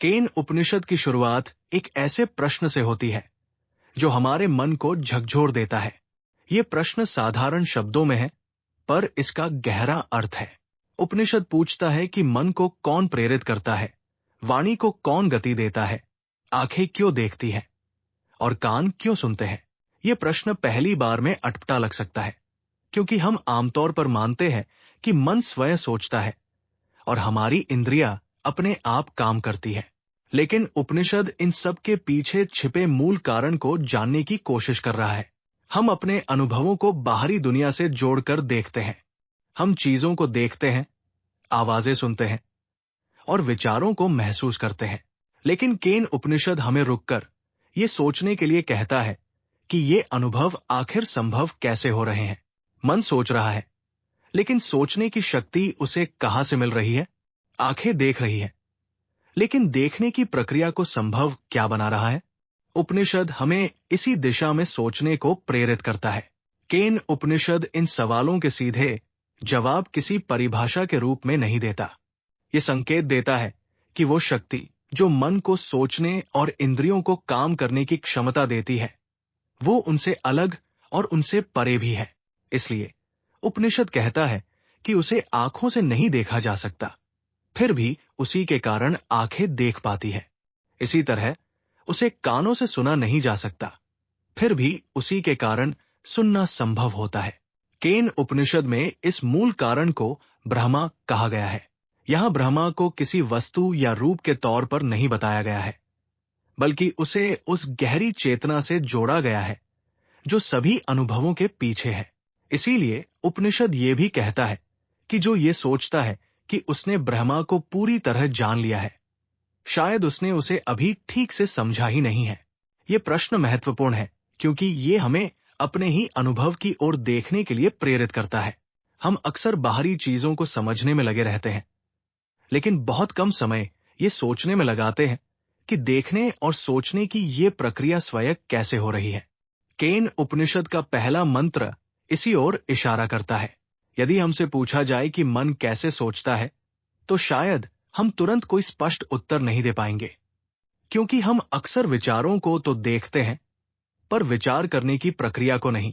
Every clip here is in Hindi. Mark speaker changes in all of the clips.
Speaker 1: केन उपनिषद की शुरुआत एक ऐसे प्रश्न से होती है जो हमारे मन को झकझोर देता है। ये प्रश्न साधारण शब्दों में है, पर इसका गहरा अर्थ है। उपनिषद पूछता है कि मन को कौन प्रेरित करता है, वाणी को कौन गति देता है, आंखें क्यों देखती हैं और कान क्यों सुनते हैं। ये प्रश्न पहली बार में अटपटा लग सकता है, क्योंकि हम आमतौर पर मानते हैं कि मन स्वयं सोचता है और हमारी इंद्रियां अपने आप काम करती है। लेकिन उपनिषद इन सब के पीछे छिपे मूल कारण को जानने की कोशिश कर रहा है। हम अपने अनुभवों को बाहरी दुनिया से जोड़कर देखते हैं। हम चीजों को देखते हैं, आवाजें सुनते हैं और विचारों को महसूस करते हैं। लेकिन केन उपनिषद हमें रुककर ये सोचने के लिए कहता है कि ये अनुभव आखिर संभव कैसे हो रहे हैं। मन सोच रहा है, लेकिन सोचने की शक्ति उसे कहां से मिल रही है? आंखें देख रही है, लेकिन देखने की प्रक्रिया को संभव क्या बना रहा है? उपनिषद हमें इसी दिशा में सोचने को प्रेरित करता है। केन उपनिषद इन सवालों के सीधे जवाब किसी परिभाषा के रूप में नहीं देता। ये संकेत देता है कि वो शक्ति जो मन को सोचने और इंद्रियों को काम करने की क्षमता देती है, वो उनसे अलग और उनसे परे भी है। इसलिए उपनिषद कहता है कि उसे आंखों से नहीं देखा जा सकता, फिर भी उसी के कारण आंखें देख पाती है। इसी तरह उसे कानों से सुना नहीं जा सकता, फिर भी उसी के कारण सुनना संभव होता है। केन उपनिषद में इस मूल कारण को ब्रह्मा कहा गया है। यहां ब्रह्मा को किसी वस्तु या रूप के तौर पर नहीं बताया गया है, बल्कि उसे उस गहरी चेतना से जोड़ा गया है जो सभी अनुभवों के पीछे है। इसीलिए उपनिषद ये भी कहता है कि जो ये सोचता है कि उसने ब्रह्मा को पूरी तरह जान लिया है, शायद उसने उसे अभी ठीक से समझा ही नहीं है। ये प्रश्न महत्वपूर्ण है, क्योंकि ये हमें अपने ही अनुभव की ओर देखने के लिए प्रेरित करता है। हम अक्सर बाहरी चीजों को समझने में लगे रहते हैं, लेकिन बहुत कम समय ये सोचने में लगाते हैं कि देखने और सोचने की ये प्रक्रिया स्वयं कैसे हो रही है। केन उपनिषद का पहला मंत्र इसी ओर इशारा करता है। यदि हमसे पूछा जाए कि मन कैसे सोचता है, तो शायद हम तुरंत कोई स्पष्ट उत्तर नहीं दे पाएंगे, क्योंकि हम अक्सर विचारों को तो देखते हैं, पर विचार करने की प्रक्रिया को नहीं।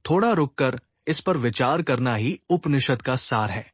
Speaker 1: थोड़ा रुककर इस पर विचार करना ही उपनिषद का सार है।